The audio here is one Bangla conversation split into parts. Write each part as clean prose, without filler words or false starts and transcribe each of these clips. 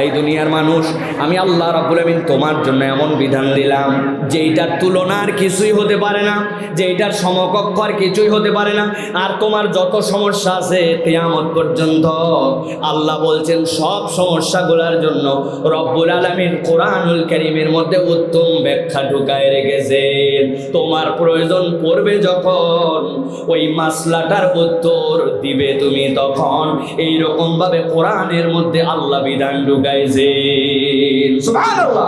এই দুনিয়ার মানুষ, আমি আল্লাহ রাব্বুল আমিন তোমার জন্য এমন বিধান দিলাম যেইটার তুলনার কিছুই হতে পারে না, যেইটার সমকক্ষ আর কিছুই হতে পারে না। আর তোমার যত সমস্যা আছে কিয়ামত পর্যন্ত, আল্লাহ বলছেন সব সমস্যাগুলোর জন্য রব্বুল আলামিন কোরআনুল কারীমের মধ্যে উত্তম ব্যাখ্যা ঢুকায় রেখেছেন। তোমার প্রয়োজন পড়বে যখন ওই মাসলাটার উত্তর দিবে তুমি, তখন এইরকম ভাবে কোরআনের মধ্যে আল্লাহ বিধান ঢুকাইছেন। সুবহানাল্লাহ।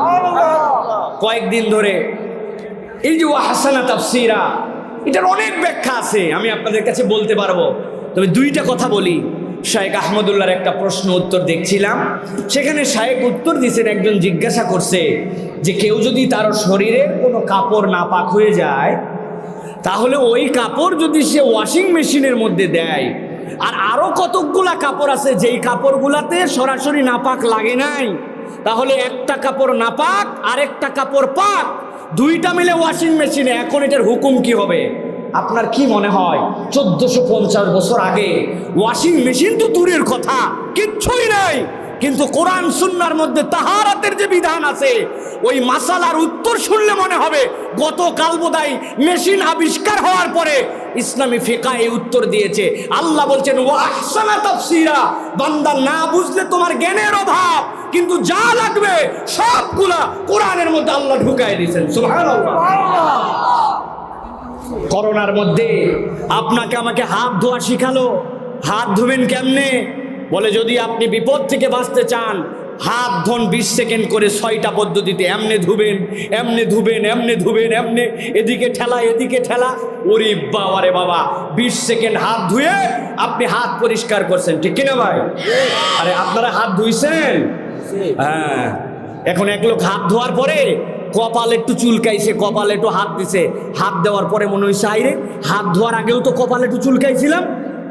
কয়েকদিন ধরে এই যে ওয়াহসানা তাফসীরা, এটার অনেক ব্যাখ্যা আছে, আমি আপনাদের কাছে বলতে পারবো, তবে দুইটা কথা বলি। শায়েখ আহমদুল্লাহর একটা প্রশ্ন উত্তর দেখছিলাম, সেখানে শায়েখ উত্তর দিয়েছেন, একজন জিজ্ঞাসা করছে যে কেউ যদি তার শরীরের কোনো কাপড় নাপাক হয়ে যায়, তাহলে ওই কাপড় যদি সে ওয়াশিং মেশিনের মধ্যে দেয়, আর আরো কতকগুলা কাপড় আছে যেই কাপড়গুলাতে সরাসরি নাপাক লাগে নাই, তাহলে একটা কাপড় নাপাক আর একটা কাপড় পাক, দুইটা মিলে ওয়াশিং মেশিনে, এখন এটার হুকুম কি হবে? আপনার কি মনে হয় 1450 বছর আগে ওয়াশিং মেশিন তো দূরের কথা, কিচ্ছুই নাই, কিন্তু কোরআন সুন্নাহর মধ্যে তাহারাতের যে বিধান আছে, ওই মাসালার উত্তর শুনলে মনে হবে গতকাল বোধহয় মেশিন আবিষ্কার হওয়ার পরে ইসলামী ফিকহ এই উত্তর দিয়েছে। আল্লাহ বলছেন ওয়া আহসানা তাফসীরা, বান্দা না বুঝলে তোমার জ্ঞানের অভাব, কিন্তু যা লাগবে সবগুলা কোরআনের মধ্যে আল্লাহ ঢুকায় দিয়েছেন। সুবহানাল্লাহ। করোনার মধ্যে আপনাকে আমাকে হাত ধোয়া শিখালো, হাত ধুবেন কেমনে? বলে যদি আপনি বিপদ থেকে বাঁচতে চান, হাত ধোন 20 সেকেন্ড করে 6টা পদ্ধতিতে, এমনে ধুবেন, এমনে ধুবেন, এমনে ধুবেন, এমনে, এদিকে ঠেলা, এদিকে ঠেলা। ওরে বাবা রে বাবা, 20 সেকেন্ড হাত ধুয়ে আপনি হাত পরিষ্কার করছেন, ঠিক কিনা ভাই? আরে আপনারা হাত ধুইছেন? হ্যাঁ। এখন এক লোক হাত ধোয়ার পরে কপাল একটু চুলকাইছে, কপালে একটু হাত দিছে, হাত দেওয়ার পরে মনে হয়েছে আইরে হাত ধোয়ার আগেও তো কপালে একটু চুলকাইছিলাম,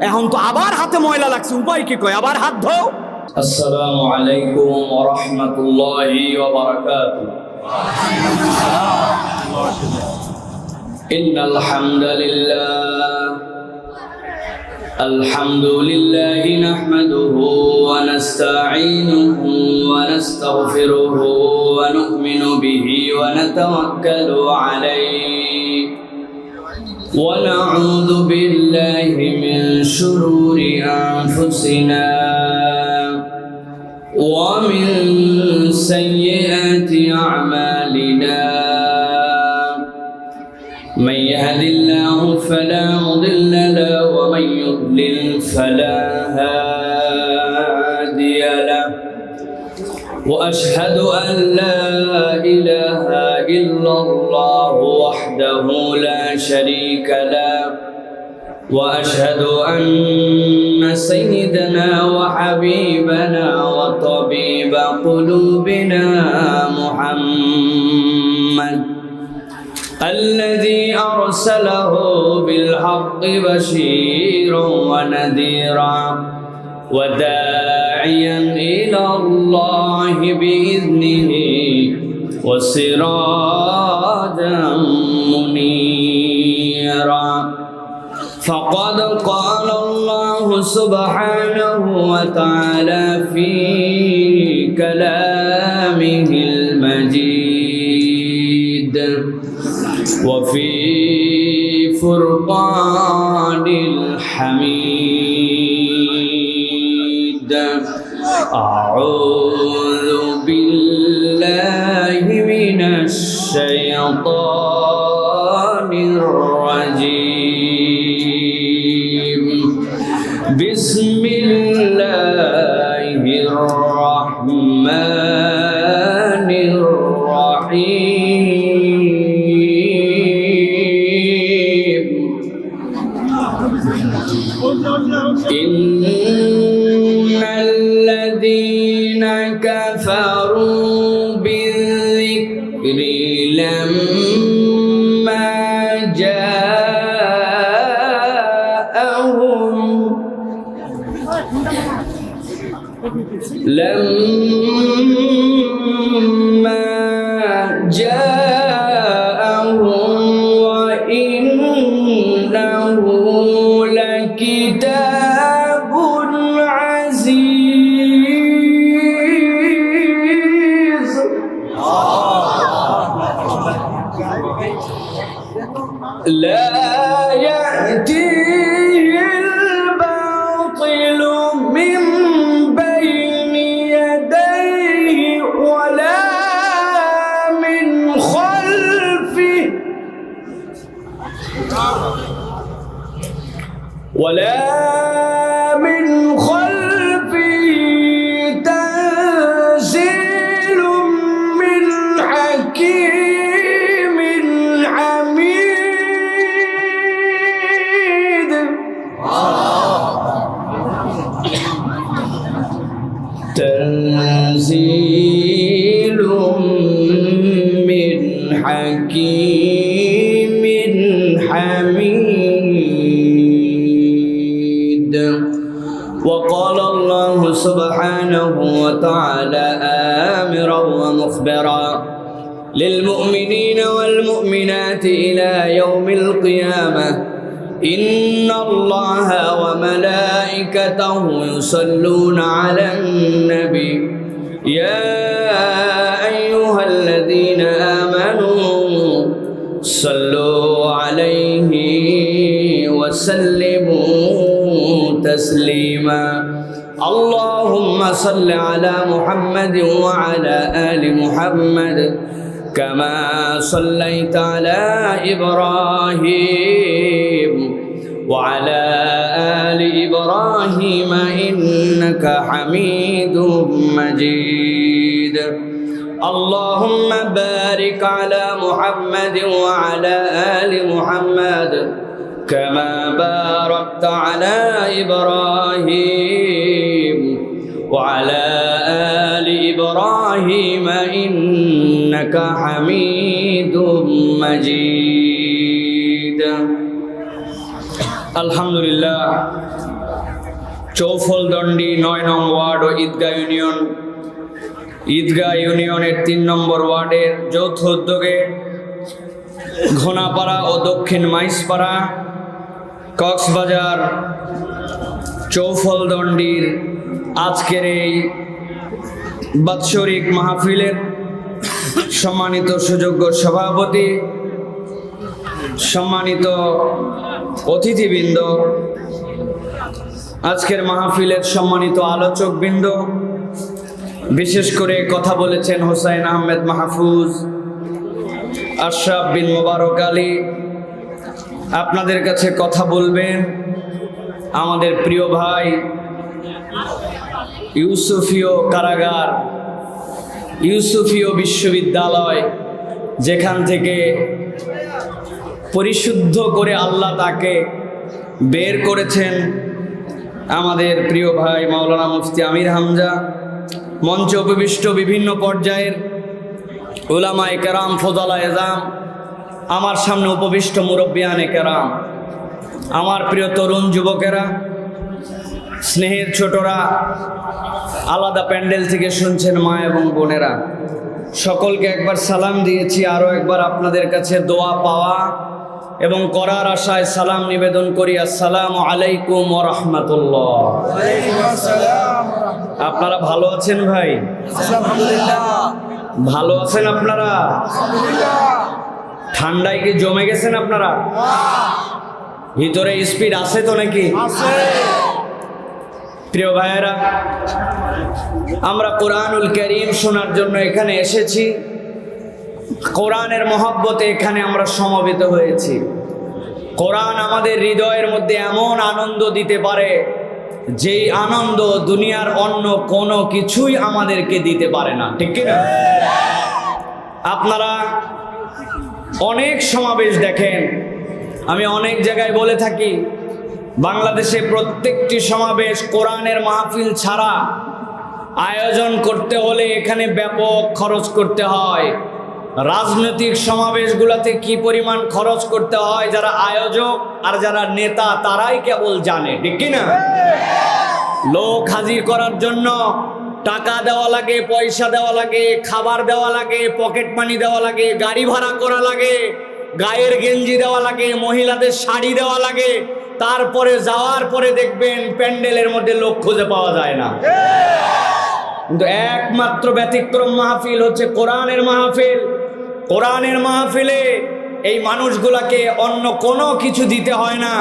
এখন তো আবার হাতে ময়লা লাগছে, উপায় কি? কয় আবার হাত ধো। আসসালামু আলাইকুম ওয়া রাহমাতুল্লাহি ওয়া বারাকাতুহু। ইন্নাল হামদালিল্লাহ, আলহামদুলিল্লাহি নাহমাদুহু ওয়া নাস্তাঈনুহু ওয়া নাস্তাগফিরুহু ওয়া নু'মিনু বিহি ওয়া নাতাওয়াক্কালু আলাইহি ওয়া নাউযু বিল্লাহি মিন শুরুরি আনফুসিনা ওয়া মিন সাইয়্যাতি আ'মালিনা। من يهد الله فلا مضل له ومن يضلل فلا هادي له وأشهد أن لا إله إلا الله وحده لا شريك له وأشهد أن سيدنا وحبيبنا وطبيب قلوبنا محمد الذي أرسله بالحق بشيرا ونذيرا وداعيا إلى الله بإذنه وسراجا منيرا. فقد قال الله سبحانه وتعالى في كلامه المجيد وفي فرقان الحميد. أعوذ بالله من الشيطان الرجيم. بسم الله الرحمن الرحيم. إن الذين كفروا بالذكر لما جاءهم وإنه لكتاب عزيز تنزيل من حكيم حميد. وقال الله سبحانه وتعالى آمرا ومخبرا للمؤمنين والمؤمنات إلى يوم القيامة إن الله وملائكته يصلون على النبي يا أيها الذين آمنوا صلوا عليه وسلموا تسليما. اللهم صل على محمد وعلى آل محمد كما صليت على إبراهيم وعلى آل إبراهيم إنك حميد مجيد. اللهم بارك على محمد وعلى آل محمد كما باركت على إبراهيم وعلى آل إبراهيم إنك حميد مجيد. আলহামদুলিল্লাহ, চৌফলদণ্ডী ৯ নং ওয়ার্ড ও ঈদগাহ ইউনিয়নের ৩ নম্বর ওয়ার্ডের যৌথ উদ্যোগে ঘোনাপাড়া ও দক্ষিণ মাইজপাড়া কক্সবাজার চৌফলদণ্ডির আজকের এই বাৎসরিক মাহফিলের সম্মানিত সুযোগ্য সভাপতি, সম্মানিত অতিথিবৃন্দ, আজকের মাহফিলের সম্মানিত আলোচকবৃন্দ, বিশেষ করে কথা বলেছেন হোসাইন আহমেদ মাহফুজ, আশরাফ বিন মোবারক আলী, আপনাদের কাছে কথা বলবেন আমাদের প্রিয় ভাই ইউসুফীয় কারাগার, ইউসুফীয় বিশ্ববিদ্যালয়, যেখান থেকে পরিশুদ্ধ করে আল্লাহ তাকে বের করেছেন আমাদের প্রিয় ভাই মাওলানা মুফতি আমির হামজা, মঞ্চে উপবিষ্ট বিভিন্ন পর্যায়ের উলামায়ে কেরাম, ফোদালা এজাম, আমার সামনে উপবিষ্ট মুরব্বিয়ানে কেরাম, আমার প্রিয় তরুণ যুবকেরা, স্নেহের ছোটরা, আলাদা প্যান্ডেল থেকে শুনছেন মা এবং বোনেরা, সকলকে একবার সালাম দিয়েছি। আরও একবার আপনাদের কাছে দোয়া পাওয়া এবং করার আশায় সালাম নিবেদন করি। আসসালামু আলাইকুম ওয়া রাহমাতুল্লাহ। আপনারা ভালো আছেন ভাই? ভালো আছেন আপনারা? ঠান্ডায় কি জমে গেছেন আপনারা? ভিতরে স্পিড আছে তো নাকি? প্রিয় ভাইয়েরা, আমরা কোরআনুল কারীম শোনার জন্য এখানে এসেছি। কোরআনের মহব্বতে এখানে আমরা সমবেত হয়েছি। কোরআন আমাদের হৃদয়ের মধ্যে এমন আনন্দ দিতে পারে যেই আনন্দ দুনিয়ার অন্য কোনো কিছুই আমাদেরকে দিতে পারে না, ঠিক কি না? আপনারা অনেক সমাবেশ দেখেন, আমি অনেক জায়গায় বলে থাকি, বাংলাদেশে প্রত্যেকটি সমাবেশ কোরআনের মাহফিল ছাড়া আয়োজন করতে হলে এখানে ব্যাপক খরচ করতে হয়। রাজনৈতিক সমাবেশগুলোতে কি পরিমাণ খরচ করতে হয় যারা আয়োজক আর যারা নেতা তারাই কেবল জানে, ঠিক কি না? লোক হাজির করার জন্য টাকা দেওয়া লাগে, পয়সা দেওয়া লাগে, খাবার দেওয়া লাগে, পকেট মানি দেওয়া লাগে, গাড়ি ভাড়া করা লাগে, গায়ের গেঞ্জি দেওয়া লাগে, মহিলাদের শাড়ি দেওয়া লাগে। তারপরে যাওয়ার পরে দেখবেন প্যান্ডেলের মধ্যে লোক খুঁজে পাওয়া যায় না। কিন্তু একমাত্র ব্যতিক্রম মাহফিল হচ্ছে কোরআনের মাহফিল। কোরআনের মাহফিলে এই মানুষগুলাকে অন্য কোনো কিছু দিতে হয় না,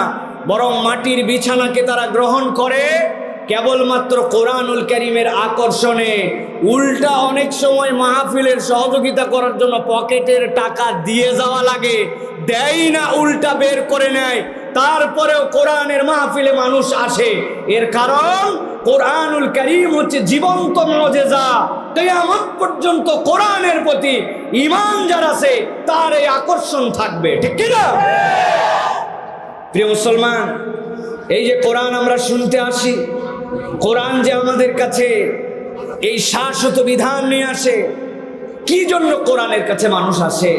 বরং মাটির বিছানাকে তারা গ্রহণ করে কেবলমাত্র কোরআনুল কারীমের আকর্ষণে। উল্টা অনেক সময় মাহফিলের সহযোগিতা করার জন্য পকেটের টাকা দিয়ে যাওয়া লাগে, দেয় না, উল্টা বের করে নেয়। তারপরেও কোরআনের মাহফিলে মানুষ আসে। এর কারণ কোরআনুল কারীম হচ্ছে জীবন্ত মুজিজা। কিয়ামত পর্যন্ত কোরআনের প্রতি ঈমান যার আছে তার এই আকর্ষণ থাকবে, ঠিক কি না? প্রিয় মুসলমান, এই যে কোরআন আমরা শুনতে আসি, কোরআন যে আমাদের কাছে এই শাশ্বত বিধান নিয়ে আসে। কি জন্য কোরআনের কাছে মানুষ আসে?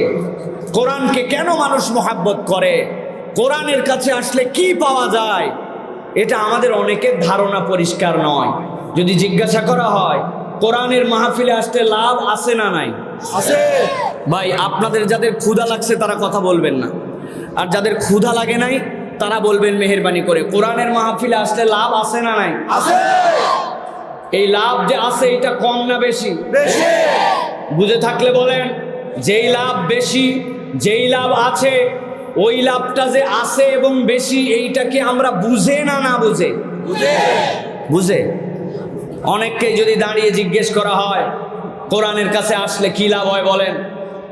কোরআনকে কেন মানুষ মহাব্বত করে? কোরআনের কাছে আসলে কি পাওয়া যায়? এটা আমাদের অনেকের ধারণা পরিষ্কার নয়। যদি জিজ্ঞাসা করা হয় কোরআনের মাহফিলে আসতে লাভ আছে না নাই? আছে। ভাই, আপনাদের যাদের ক্ষুধা লাগছে তারা কথা বলবেন না, আর যাদের ক্ষুধা লাগে নাই তারা বলবেন মেহেরবানি করে, কোরআনের মাহফিলে আসলে লাভ আছে না নাই? আছে। এই লাভ যে আছে এটা কম না বেশি? বেশি। বুঝে থাকলে বলেন, যেই লাভ বেশি, যেই লাভ আছে, ওই লাভটা যে আছে এবং বেশি, এইটাকে আমরা বুঝে না না বুঝে? বুঝে। অনেককে যদি দাঁড়িয়ে জিজ্ঞেস করা হয় কোরআনের কাছে আসলে কি লাভ হয় বলেন,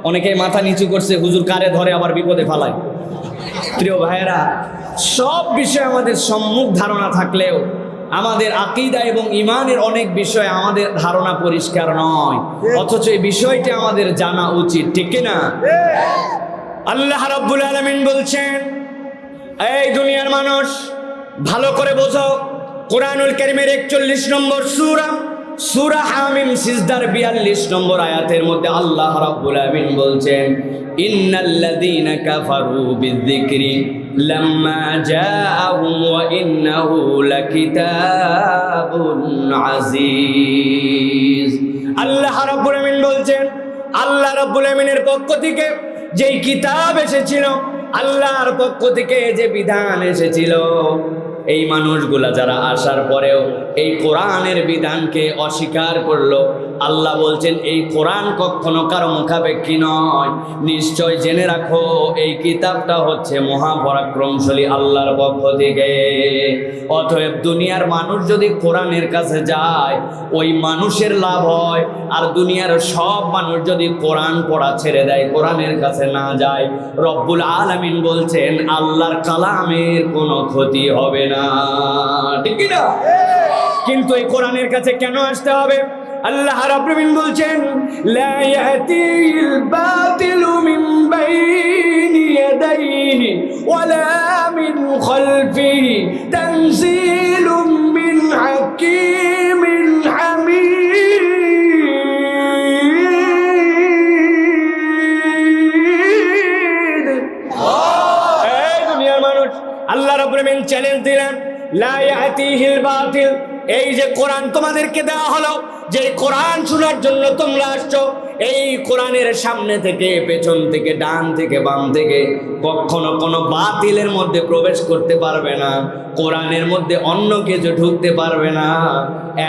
অনেকে মাথা নিচু করছে, হুজুর কারে ধরে আবার বিপদে ফেলায়। প্রিয় ভাইয়েরা, সব বিষয়ে আমাদের সম্মুখ ধারণা থাকলেও আমাদের আকীদা এবং ঈমানের অনেক বিষয় আমাদের ধারণা পরিষ্কার নয়, অথচ এই বিষয়টি আমাদের জানা উচিত, ঠিক কিনা? আল্লাহ রাব্বুল আলামিন বলছেন, এই দুনিয়ার মানুষ ভালো করে বোঝো, কোরআনুল কারীমের 41 নম্বর সূরা হামিম সিজদার 42 নম্বর আয়াতের মধ্যে আল্লাহ রাব্বুল আলামিন বলছেন, ইন্নাল্লাযীনা কাফারু বিযিকরি লাম্মা জাআহুম ওয়া ইন্নাহু লাকিতাবুন আজিজ। আল্লাহ রাব্বুল আলামিন বলছেন, আল্লাহ রাব্বুল আলামিনের পক্ষ থেকে যেই কিতাব এসেছিল, আল্লাহর পক্ষ থেকে যে বিধান এসেছিল, এই মানুষগুলা যারা আসার পরেও এই কোরআনের বিধানকে অস্বীকার করলো, আল্লাহ বলছেন এই কোরআন কখনো কারো মুখাপেক্ষী নয়। নিশ্চয় জেনে রাখো এই কিতাবটা হচ্ছে মহাপরাক্রমশালী আল্লাহর পক্ষ থেকে। অতএব দুনিয়ার মানুষ যদি কোরআনের কাছে যায় ওই মানুষের লাভ হয়, আর দুনিয়ার সব মানুষ যদি কোরআন পড়া ছেড়ে দেয়, কোরআনের কাছে না যায়, রব্বুল আলামিন বলছেন আল্লাহর কালামের কোনো ক্ষতি হবে না, ঠিক না? কিন্তু এই কোরআনের কাছে কেন আসতে হবে? আল্লাহ রাব্বুল আলামিন বলছেন, লা ইয়াতিল বাতিলু মিন বাইনি ইয়াদাইহি ওয়ালা মিন খালফিহি তানজিলুম মিন হাকীমিন হামিদ। এই দুনিয়ার মানুষ, আল্লাহ রাব্বুল আলামিন চ্যালেঞ্জ দিলেন, লা ইয়াতিহিল বাতিল, এই যে কোরআন তোমাদেরকে দেওয়া হলো, যে কোরআন শোনার জন্য তোমরা আসছো, এই কোরআনের সামনে থেকে, পেছন থেকে, ডান থেকে, বাম থেকে কখনো কোনো বাতিলের মধ্যে প্রবেশ করতে পারবে না, কোরআনের মধ্যে অন্য কিছু ঢুকতে পারবে না।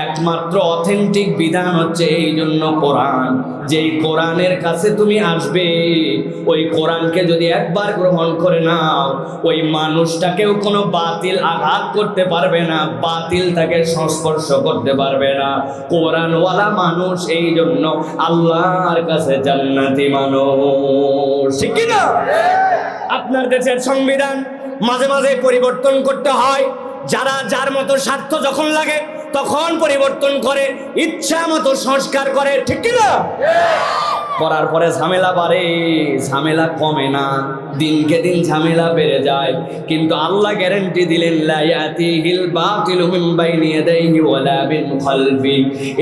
একমাত্র অথেন্টিক বিধান হচ্ছে এই জন্য কোরআন। যেই কোরআনের কাছে তুমি আসবে, ওই কোরআনকে যদি একবার গ্রহণ করে নাও, ওই মানুষটাকেও কোনো বাতিল আঘাত করতে পারবে না, বাতিল তাকে সংস্পর্শ করতে পারবে না। কোরআনওয়ালা মানুষ এই জন্য আল্লাহর কাছে জান্নাতি মানুষ, ঠিক কি না? আপনার দেশের সংবিধান মাঝে মাঝে পরিবর্তন করতে হয়, যারা যার মতো স্বার্থ যখন লাগে তখন পরিবর্তন করে, ইচ্ছা মতো সংস্কার করে, ঠিক কি না? করার পরে ঝামেলা বাড়ে, ঝামেলা কমে না, দিনকে দিন ঝামেলা বেড়ে যায়। কিন্তু আল্লাহ গ্যারান্টি দিলেন, লা ইয়াতিহিল বাতিলু মিন বাইনি ইয়াদাইহি ওয়ালা মিন খালফি,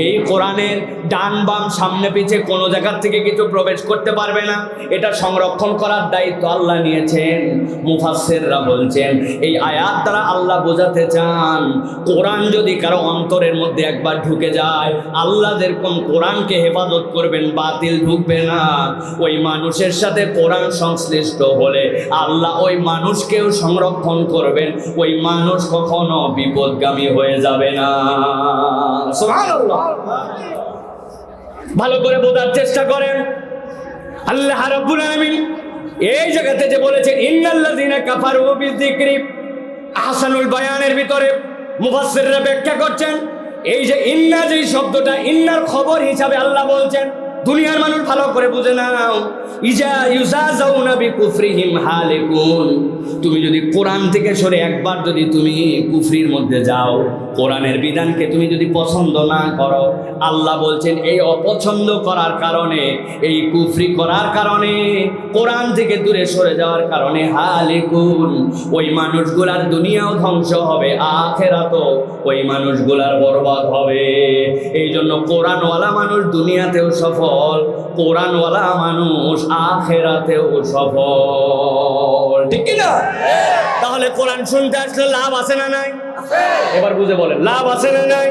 এই কোরআনের ডান বাম সামনে পিছে কোনো জায়গা থেকে কিছু প্রবেশ করতে পারবে না। এটা সংরক্ষণ করার দায়িত্ব আল্লাহ নিয়েছেন। মুফাসসিররা বলছেন, এই আয়াত দ্বারা আল্লাহ বোঝাতে চান, কোরআন যদি কারো অন্তরের মধ্যে একবার ঢুকে যায়, আল্লাহ যেরকম কোরআনকে হেফাজত করবেন, বাতিল ঢুকবে না। ওই মানুষের সাথে কোরআন সংশ্লিষ্ট হলে আল্লাহ ওই মানুষকেও সংরক্ষণ করবেন, ওই মানুষ কখনো বিপদগামী হয়ে যাবে না। সুবহানাল্লাহ। ভালো করে বোঝার চেষ্টা করেন। আল্লাহ রাব্বুল আলামিন এই জায়গাতে যে বলেছেন, ইন্নাল্লাযীনা কাফারু বিযিকরি, আহসানুল বায়ানের ভিতরে মুফাসসিররা ব্যাখ্যা করছেন, এই যে ইন্না, যে শব্দটা ইন্নার খবর হিসাবে আল্লাহ বলছেন, দুনিয়ার মানুষ ভালো করে বুঝে নাও, ইজা ইউজাজাউনা বিকুফরিহিম হালিকুন। তুমি যদি কোরআন থেকে সরে একবার যদি তুমি কুফরির মধ্যে যাও, কোরআনের বিধানকে তুমি যদি পছন্দ না করো, আল্লাহ বলছেন এই অপছন্দ করার কারণে, এই কুফরি করার কারণে, কোরআন থেকে দূরে সরে যাওয়ার কারণে হালিকুন, ওই মানুষগুলার দুনিয়াও ধ্বংস হবে, আখিরাতও ওই মানুষগুলার বরবাদ হবে। এই জন্য কোরআনওয়ালা মানুষ দুনিয়াতেও সফল, কোরআনওয়ালা মানুষ আখিরাতেও সফল, ঠিক কি না? তাহলে কোরআন শুনতে আসলে লাভ আছে না নাই? এবার বুঝে বলেন, লাভ আছে না নাই?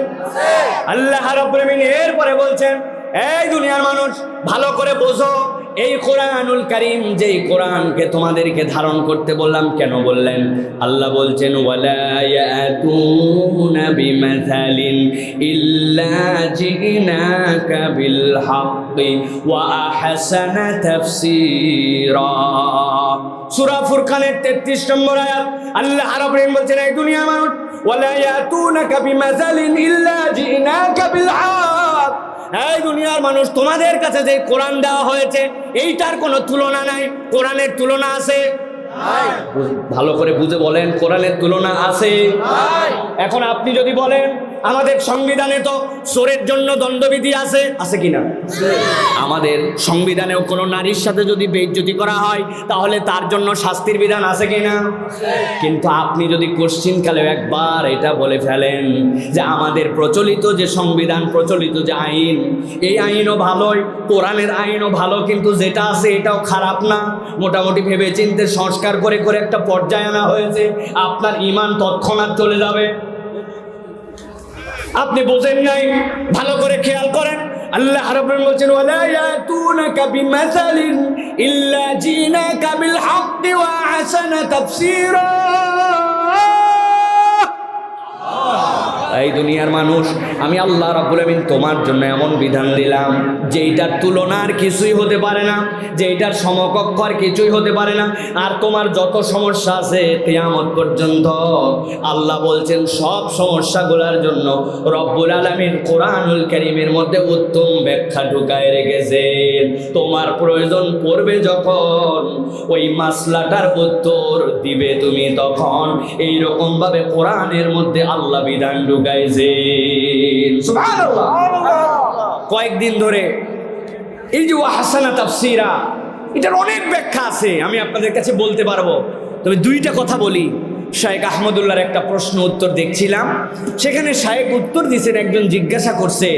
আল্লাহ রাব্বুল আমিন এরপরে বলছেন, এই দুনিয়ার মানুষ ভালো করে বোঝো, এই কোরআনুল কারীম, যেই কোরআনকে তোমাদেরকে ধারণ করতে বললাম, কেন বললেন? আল্লাহ বলছেন, ওয়ালা ইয়াতুনা বিমাসালিন ইল্লা জিনাকা বিল হাক্কি ওয়া আহসানা তাফসীরা। সূরা ফুরকানের 33 নম্বর আয়াত। আল্লাহ রাব্বুল আমিন বলছেন, এই দুনিয়ার মানুষ, ওয়ালা ইয়াতুনাকা বিমাসালিন ইল্লা জিনাকা বিল হাক্কি, এই দুনিয়ার মানুষ তোমাদের কাছে যে কোরআন দেওয়া হয়েছে এইটার কোনো তুলনা নাই। কোরআনের তুলনা আছে? ভালো করে বুঝে বলেন, কোরআনের তুলনা আছে? এখন আপনি যদি বলেন আমাদের সংবিধানে তো চোরের জন্য দণ্ডবিধি আছে, আছে কিনা? আমাদের সংবিধানেও কোনো নারীর সাথে যদি বেইজ্জতি করা হয় তাহলে তার জন্য শাস্তির বিধান আছে কিনা? কিন্তু আপনি যদি কোশ্চিনকালেও একবার এটা বলে ফেলেন যে আমাদের প্রচলিত যে সংবিধান, প্রচলিত যে আইন, এই আইনও ভালোই, কোরআনের আইনও ভালো, কিন্তু যেটা আছে এটাও খারাপ না, মোটামুটি ভেবে চিন্তে সংস্কার করে করে একটা পর্যায়ে আনা হয়েছে, আপনার ঈমান তৎক্ষণাৎ চলে যাবে। আপনি বোঝেন নাই, ভালো করে খেয়াল করেন। আল্লাহ রাব্বুল আলামিন বলছেন, ওয়ালা ইয়াতুনাকা বিমাসালিন ইল্লা জিনাকা বিল হাক্কি ওয়া আহসানা তাফসীরা। এই দুনিয়ার মানুষ, আমি আল্লাহ রাব্বুল আমিন তোমার জন্য এমন বিধান দিলাম যেইটার তুলনার কিছুই হতে পারে না, যেইটার সমকক্ষ আর কিছুই হতে পারে না। আর তোমার যত সমস্যা আছে কিয়ামত পর্যন্ত, আল্লাহ বলছেন সব সমস্যাগুলোর জন্য রব্বুল আলামিন কোরআনুল কারীমের মধ্যে উত্তম ব্যাখ্যা ঢুকায় রেখেছেন। তোমার প্রয়োজন পড়বে যখন, ওই মাসলাটার উত্তর দিবে তুমি তখন। এইরকম ভাবে কোরআনের মধ্যে আল্লাহ বিধান ঢুকাইছেন। সুবহানাল্লাহ। কয়েকদিন ধরে এই যে ওয়াহসানা তাফসীরা, এটার অনেক ব্যাখ্যা আছে, আমি আপনাদের কাছে বলতে পারবো, তবে দুইটা কথা বলি। শায়েখ আহমদুল্লাহর একটা প্রশ্ন উত্তর দেখছিলাম, সেখানে শায়েখ উত্তর দিয়েছেন, একজন জিজ্ঞাসা করছে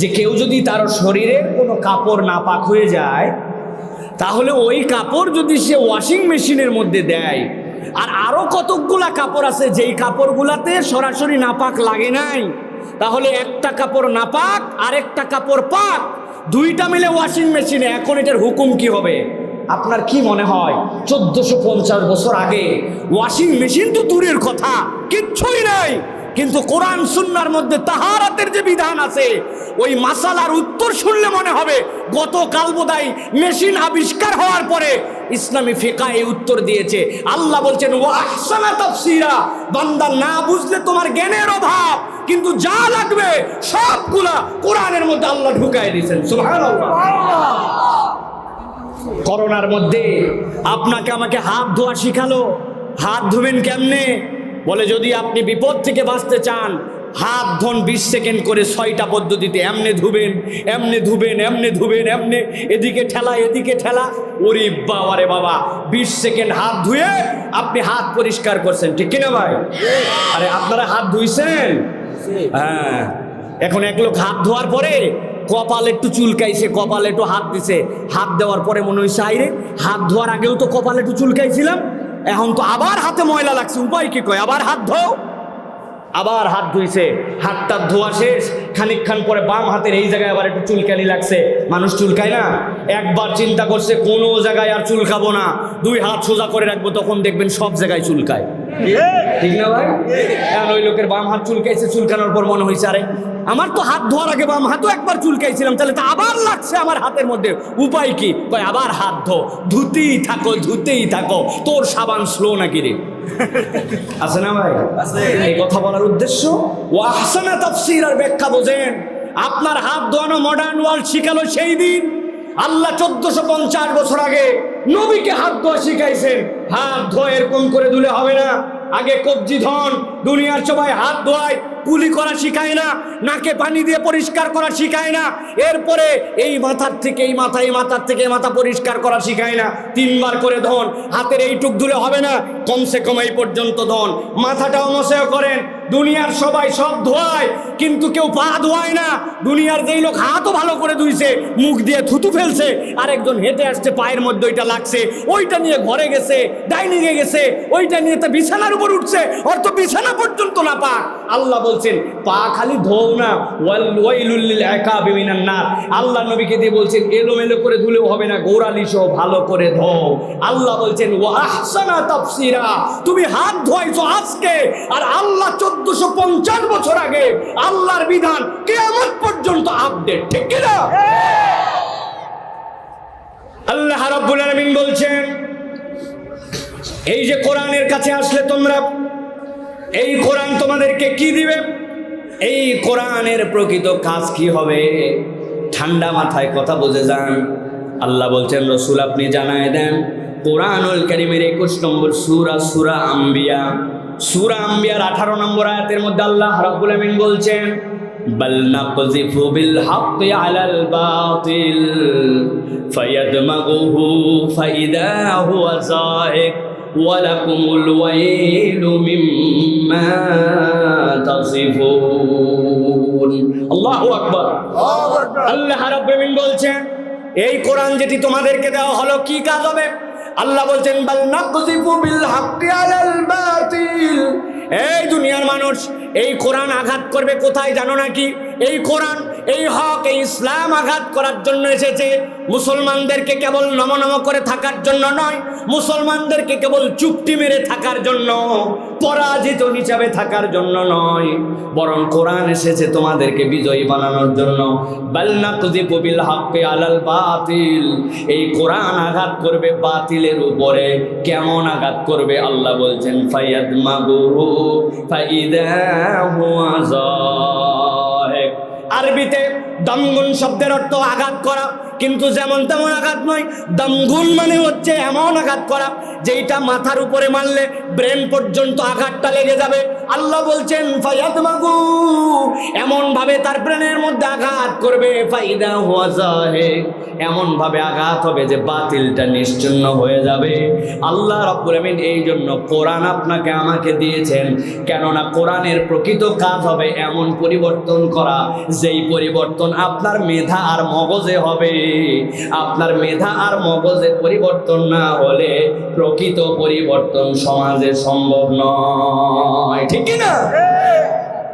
যে কেউ যদি তার শরীরের কোনো কাপড় নাপাক হয়ে যায়, তাহলে ওই কাপড় যদি সে ওয়াশিং মেশিনের মধ্যে দেয়, আর আরো কতকগুলা কাপড় আছে যেই কাপড়গুলাতে সরাসরি নাপাক লাগে নাই, তাহলে একটা কাপড় নাপাক আর একটা কাপড় পাক, দুইটা মিলে ওয়াশিং মেশিনে, এখন এটার হুকুম কি হবে? আপনার কি মনে হয় 1450 বছর আগে ওয়াশিং মেশিন তো দূরের কথা, কিচ্ছুই নাই, কিন্তু কোরআন সুন্নাহর মধ্যে তাহারাতের যে বিধান আছে, ওই মাসালার উত্তর শুনলে মনে হবে গতকাল বোধহয় মেশিন আবিষ্কার হওয়ার পরে ইসলামী ফিকহ এই উত্তর দিয়েছে। আল্লাহ বলছেন, ওয়া আহসানা তাফসীরা, বান্দা না বুঝলে তোমার জ্ঞানের অভাব, কিন্তু যা লাগবে সবগুলা কোরআনের মধ্যে আল্লাহ ঢুকায় দিয়েছেন। সুবহানাল্লাহ। করোনার মধ্যে আপনাকে আমাকে হাত ধোয়া শিখালো, হাত ধুবেন কেমনে? বলে যদি আপনি বিপদ থেকে বাঁচতে চান, হাত ধোন 20 সেকেন্ড করে 6টা পদ্ধতিতে, এমনে ধুবেন, এমনে ধুবেন, এমনে ধুবেন, এমনে, এদিকে ঠেলা, এদিকে ঠেলা। ওরে বাবা রে বাবা, 20 সেকেন্ড হাত ধুয়ে আপনি হাত পরিষ্কার করছেন, ঠিক কিনা ভাই? আরে আপনারা হাত ধুইছেন? হ্যাঁ। এখন এক লোক হাত ধোয়ার পরে কপাল একটু চুলকাইছে, কপালে একটু হাত দিছে, হাত দেওয়ার পরে মনে হয়েছে আইরে হাত ধোয়ার আগেও তো কপালে একটু চুলকাইছিলাম, এখন তো আবার হাতে ময়লা লাগছে, উপায় কি? কয় আবার হাত ধো। আবার হাত ধুইছে, হাতটা ধোয়া শেষ, খানিকক্ষণ পরে বাম হাতের এই জায়গায় আবার একটু চুলকানি লাগছে। মানুষ চুলকায় না? একবার চিন্তা করছে কোনো জায়গায় আর চুলকাবো না, 2 হাত সোজা করে রাখবো, তখন দেখবেন সব জায়গায় চুলকায়, ঠিক না ভাই? এখন ওই লোকের বাম হাত চুলকাইছে, চুলকানোর পর মনে হয়েছে আরে আমার তো হাত ধোয়ার আগে বাম হাতও একবার চুলকাইছিলাম, তাহলে তো আবার লাগছে আমার হাতের মধ্যে, উপায় কি? কয় আবার হাত ধো, ধুতেই থাকো, ধুতেই থাকো, তোর সাবান স্লো নাকি রে? আছে না ভাই? এই কথা বলার উদ্দেশ্য ওয়া আহসানা তাফসীর আর ব্যাখ্যা বোঝেন। আপনার হাত ধোয়ানো মডার্ন ওয়ার্ল্ড শিখালো সেই দিন। আল্লাহ 1450 বছর আগে নবীকে হাত ধোয়া শিখাইছেন। হাত ধোয়া এরকম করে ধুলে হবে না, আগে কবজি ধন। দুনিয়ার সবাই হাত ধোয়ায়, কুলি করা শিখায় না, নাকে পানি দিয়ে পরিষ্কার করা শিখায় না। এরপরে এই মাথার থেকে এই মাথা, এই মাথার থেকে এই মাথা পরিষ্কার করা শিখায় না। 3 বার করে ধন। হাতের এইটুক ধুলে হবে না, কমসে কম এই পর্যন্ত ধন। মাথাটাও মশাও করেন। দুনিয়ার সবাই সব ধোয়ায়, কিন্তু কেউ পা ধোয়ায় না। দুনিয়ার যেই লোক হাতও ভালো করে ধুইছে, মুখ দিয়ে থুতু ফেলছে, আরেকজন হেঁটে আসছে, পায়ের মধ্যে ওইটা লাগছে, ওইটা নিয়ে ঘরে গেছে, ডাইনিংয়ে গেছে, ওইটা নিয়ে তো বিছানার উপর উঠছে, ওর তো বিছানা পর্যন্ত না পাক। আল্লাহ বলছেন পা খালি ধোও না, ওয়াইলুল লিল আকাবি মিনান নার। আল্লাহ নবীকে দিয়ে বলছেন এলোমেলো করে ধুলেও হবে না, গোড়ালি সহ ভালো করে ধোও। আল্লাহ বলছেন ওয়া আহসানা তাফসীরা, তুমি হাত ধোয়াইছো আজকে, আর আল্লাহ 1450 বছর আগে আল্লাহর বিধান কিয়ামত পর্যন্ত আপডেট, ঠিক কি না? আল্লাহ রাব্বুল আলামিন বলছেন এই যে কোরআনের কাছে আসলে তোমরা, এই কোরআন তোমাদেরকে কি দিবে? এই কোরআনের প্রকৃত কাজ কি হবে? ঠান্ডা মাথায় কথা বুঝে যান। আল্লাহ বলছেন রসুল আপনি জানায় দেন। কোরআনুল কারীমের 21 নম্বর সূরা, সূরা আম্বিয়া, সূরা আম্বিয়ার 18 নম্বর আয়াতের মধ্যে আল্লাহ রাব্বুল আমিন বলছেন বাল নাকযিফু বিল হাক্কি আলাল বাতিল ফায়াদমাগুহু ফাইদা হুয়া যাহিক ওয়ালাকুমুল ওয়াইলু মিম্মা তাসিফুন। আল্লাহু আকবার। আল্লাহ রাব্বুল আমিন বলছেন এই কোরআন যেটি তোমাদেরকে দেওয়া হলো কি কাজ হবে? আল্লাহ বলছেন বাল নাকযিফু বিল হাক্কি আলাল বাতিল। এই দুনিয়ার মানুষ এই কোরআন আঘাত করবে কোথায় জানো নাকি? এই কোরআন, এই হক, এই ইসলাম আঘাত করার জন্য এসেছে। মুসলমানদেরকে কেবল নমনম করে থাকার জন্য নয়, মুসলমানদেরকে কেবল চুপটি মেরে থাকার জন্য, পরাজিত হিসাবে থাকার জন্য নয়, বরং কোরআন এসেছে তোমাদেরকে বিজয়ী বানানোর জন্য। বাল নাকযিফু বিল হাক্কি আলাল বাতিল, এই কোরআন আঘাত করবে বাতিলের উপরে। কেমন আঘাত করবে? আল্লাহ বলছেন ফায়াদমাগুহু ফাইদা হুয়া যাহিক। আরবিতে দমগুন শব্দের অর্থ আঘাত করা, কিন্তু যেমন তেমন আঘাত নয়। দমগুন মানে হচ্ছে এমন আঘাত করা যেটা মাথার উপরে মারলে ব্রেন পর্যন্ত আঘাতটা লেগে যাবে। আল্লাহ বলছেন ফায়াদমাগু, এমন ভাবে তার ব্রেনের মধ্যে আঘাত করবে, ফাইদা হুয়া যাহিক, এমন ভাবে আঘাত হবে যে বাতিলটা নিশ্চিহ্ন হয়ে যাবে। আল্লাহ রাব্বুল আমিন এই জন্য কোরআন আপনাকে আমাকে দিয়েছেন, কেননা কোরআনের প্রকৃত কাজ হবে এমন পরিবর্তন করা, যেই পরিবর্তন আপনার মেধা আর মগজে হবে। আপনার মেধা আর মগজে পরিবর্তন না হলে প্রকৃত পরিবর্তন সমাজে সম্ভব নয়, ঠিক কি না?